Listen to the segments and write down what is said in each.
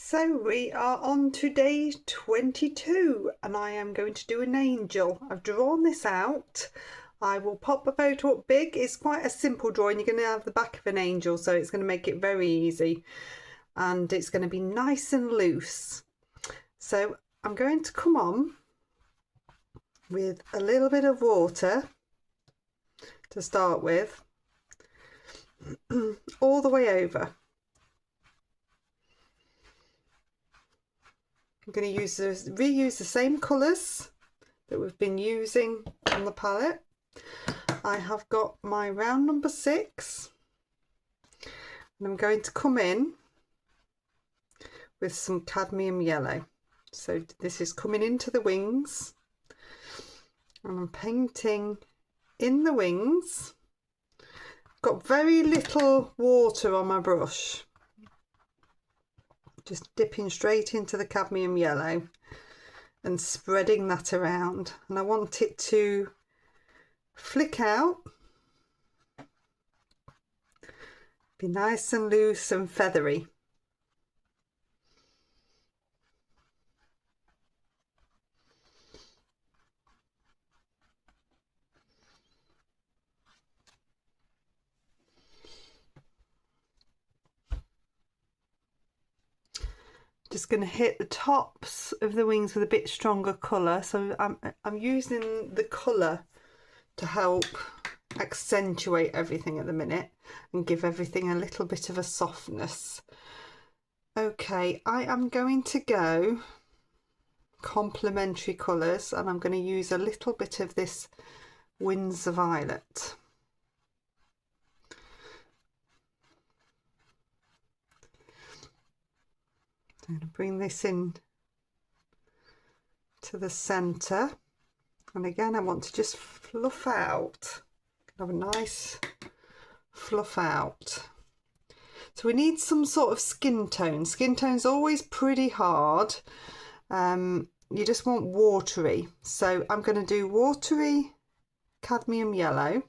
So we are on to day 22 and I am going to do an angel. I've drawn this out. I will pop the photo up big. It's quite a simple drawing. You're going to have the back of an angel, so it's going to make it very easy and it's going to be nice and loose. So I'm going to come on with a little bit of water to start with all the way over. I'm going to reuse the same colours that we've been using on the palette. I have got my round number 6 and I'm going to come in with some cadmium yellow. So this is coming into the wings and I'm painting in the wings. Got very little water on my brush. Just dipping straight into the cadmium yellow and spreading that around, and I want it to flick out, be nice and loose and feathery. Just going to hit the tops of the wings with a bit stronger colour, so I'm using the colour to help accentuate everything at the minute and give everything a little bit of a softness. Okay, I am going to go complementary colours and I'm going to use a little bit of this Windsor Violet. I'm going to bring this in to the centre, and again I want to just fluff out, have a nice fluff out. So we need some sort of skin tone. Skin tone's always pretty hard. You just want watery, so I'm going to do watery cadmium yellow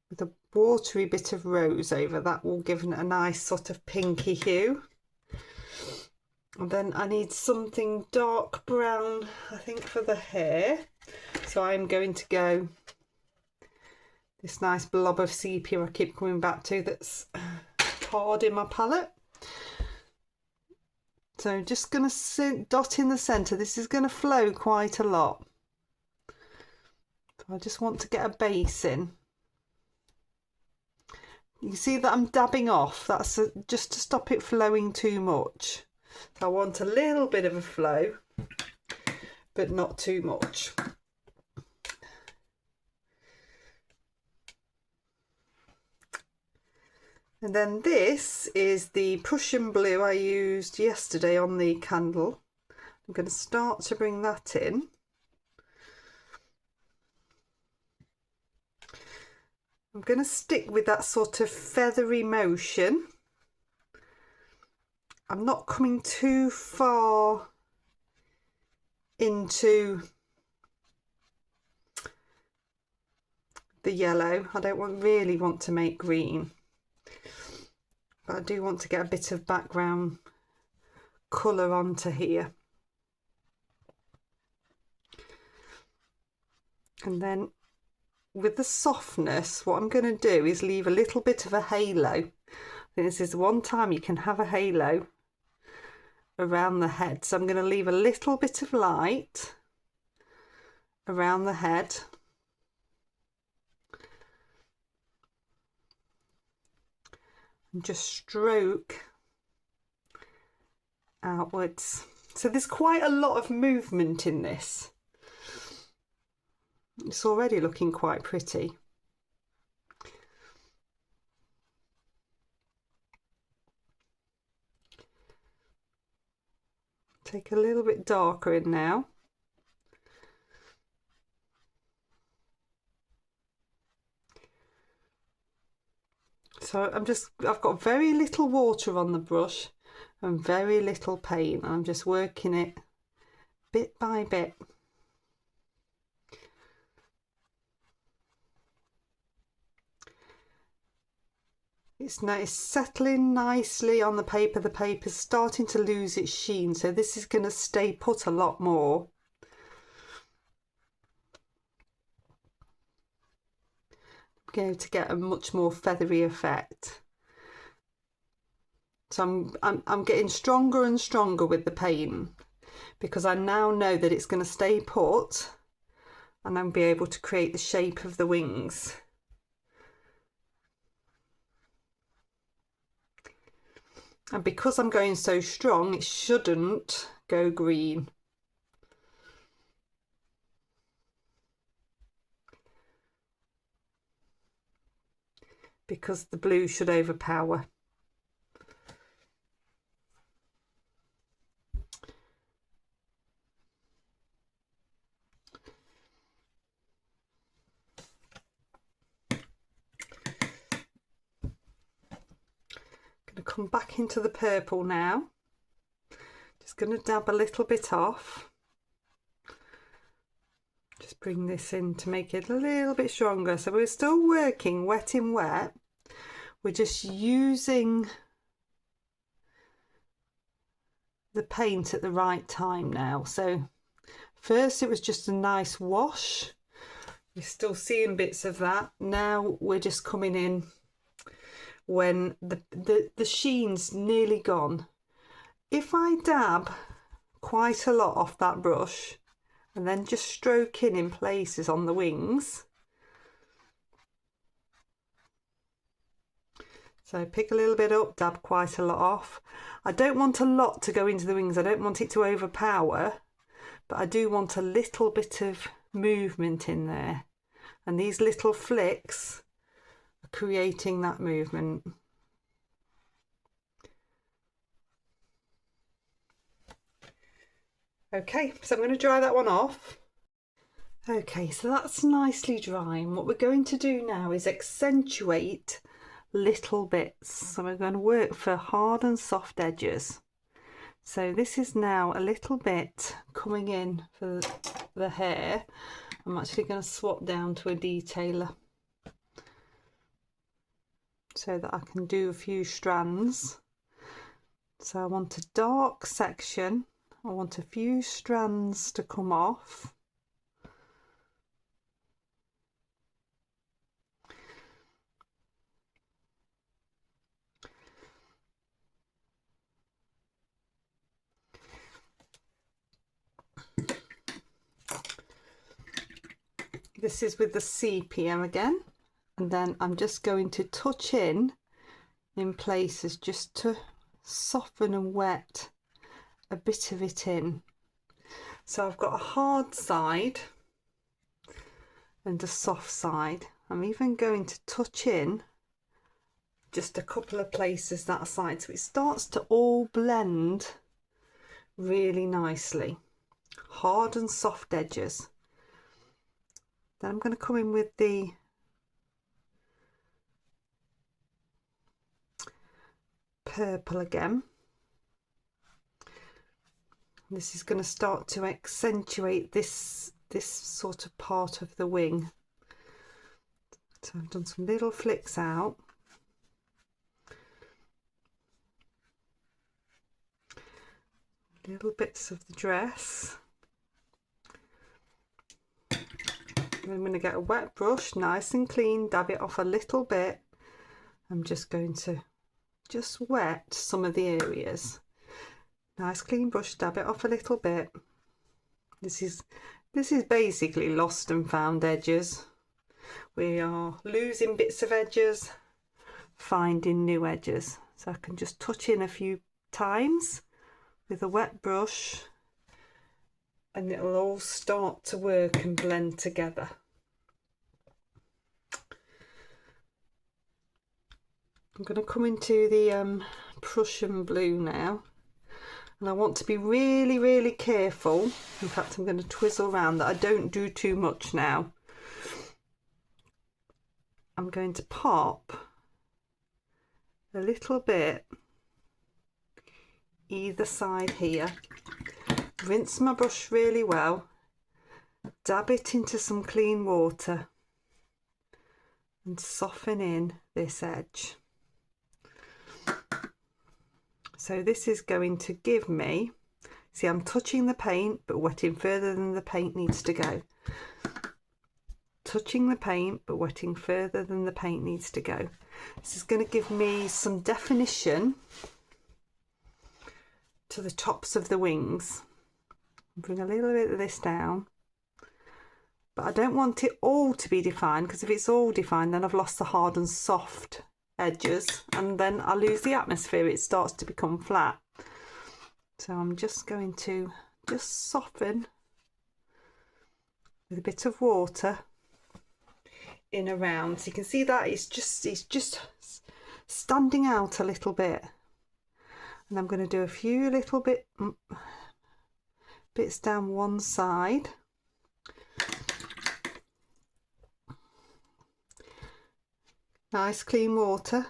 with a watery bit of rose over. That will give it a nice sort of pinky hue. And then I need something dark brown, I think, for the hair. So I'm going to go this nice blob of sepia I keep coming back to, that's hard in my palette. So just going to dot in the centre. This is going to flow quite a lot. So I just want to get a base in. You can see that I'm dabbing off. That's just to stop it flowing too much. So I want a little bit of a flow, but not too much. And then this is the Prussian blue I used yesterday on the candle. I'm going to start to bring that in. I'm going to stick with that sort of feathery motion. I'm not coming too far into the yellow. I don't really want to make green, but I do want to get a bit of background colour onto here. And then with the softness, what I'm going to do is leave a little bit of a halo. I think this is the one time you can have a halo around the head. So I'm going to leave a little bit of light around the head. And just stroke outwards. So there's quite a lot of movement in this. It's already looking quite pretty. Take a little bit darker in now. So I've got very little water on the brush and very little paint. I'm just working it bit by bit. It's settling nicely on the paper. The paper's starting to lose its sheen, so this is going to stay put a lot more. I'm going to get a much more feathery effect. So I'm getting stronger and stronger with the paint, because I now know that it's going to stay put and I'll be able to create the shape of the wings. And because I'm going so strong, it shouldn't go green. Because the blue should overpower. Going to come back into the purple now. Just going to dab a little bit off. Just bring this in to make it a little bit stronger. So we're still working wet in wet. We're just using the paint at the right time now. So first it was just a nice wash. We're still seeing bits of that. Now we're just coming in when the sheen's nearly gone. If I dab quite a lot off that brush and then just stroke in places on the wings. So pick a little bit up, dab quite a lot off. I don't want a lot to go into the wings. I don't want it to overpower, but I do want a little bit of movement in there. And these little flicks are creating that movement. Okay, so I'm going to dry that one off. Okay, so that's nicely dry, and what we're going to do now is accentuate little bits. So we're going to work for hard and soft edges. So this is now a little bit coming in for the hair. I'm actually going to swap down to a detailer so that I can do a few strands. So I want a dark section. I want a few strands to come off. This is with the sepia again, and then I'm just going to touch in places just to soften and wet a bit of it in. So I've got a hard side and a soft side. I'm even going to touch in just a couple of places that side, so it starts to all blend really nicely. Hard and soft edges. Then I'm going to come in with the purple again. This is going to start to accentuate this sort of part of the wing. So I've done some little flicks out. Little bits of the dress. I'm going to get a wet brush, nice and clean, dab it off a little bit. I'm just going to wet some of the areas. Nice clean brush, dab it off a little bit. This is basically lost and found edges. We are losing bits of edges, finding new edges. So I can just touch in a few times with a wet brush, and it'll all start to work and blend together. I'm going to come into the Prussian blue now, and I want to be really, really careful. In fact, I'm going to twizzle around that I don't do too much now. I'm going to pop a little bit either side here. Rinse my brush really well, dab it into some clean water and soften in this edge. So this is going to give me, see, I'm touching the paint but wetting further than the paint needs to go. Touching the paint but wetting further than the paint needs to go. This is going to give me some definition to the tops of the wings. Bring a little bit of this down, but I don't want it all to be defined, because if it's all defined then I've lost the hard and soft edges and then I lose the atmosphere. It starts to become flat. So I'm just going to just soften with a bit of water in around. So you can see that it's just standing out a little bit. And I'm going to do a few little bits down one side. Nice clean water.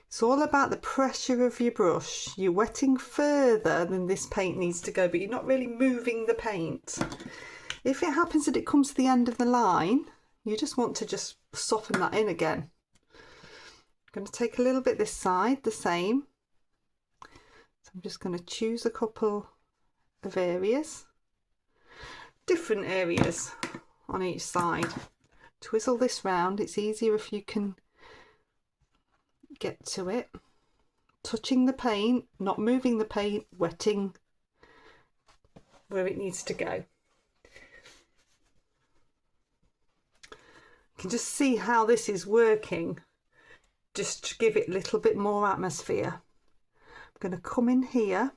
It's all about the pressure of your brush. You're wetting further than this paint needs to go, but you're not really moving the paint. If it happens that it comes to the end of the line, you just want to just soften that in again. I'm going to take a little bit this side, the same. So I'm just going to choose a couple of areas, different areas on each side. Twizzle this round. It's easier if you can get to it. Touching the paint, not moving the paint, wetting where it needs to go. You can just see how this is working, just to give it a little bit more atmosphere. I'm going to come in here,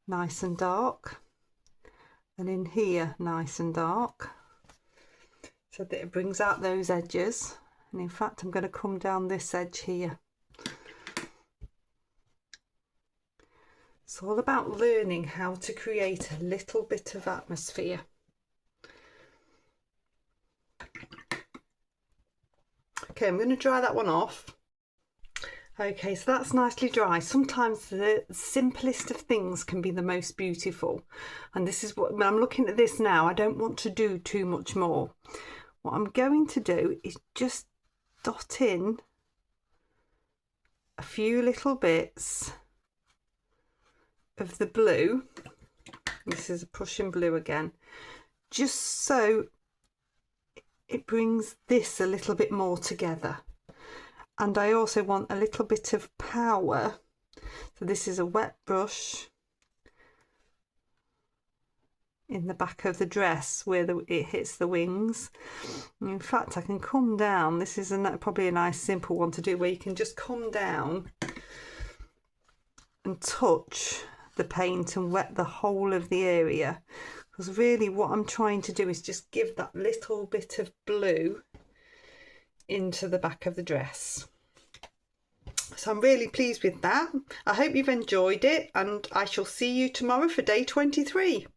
nice and dark, and in here, nice and dark, so that it brings out those edges. And in fact, I'm going to come down this edge here. It's all about learning how to create a little bit of atmosphere. Okay, I'm going to dry that one off. Okay, so that's nicely dry. Sometimes the simplest of things can be the most beautiful. And this is what, when I'm looking at this now, I don't want to do too much more. What I'm going to do is just dot in a few little bits of the blue. This is a Prussian blue again, just so it brings this a little bit more together. And I also want a little bit of power. So this is a wet brush in the back of the dress where it hits the wings. And in fact, I can come down. This is probably a nice simple one to do, where you can just come down and touch the paint and wet the whole of the area. Because really what I'm trying to do is just give that little bit of blue into the back of the dress. So I'm really pleased with that. I hope you've enjoyed it, and I shall see you tomorrow for day 23.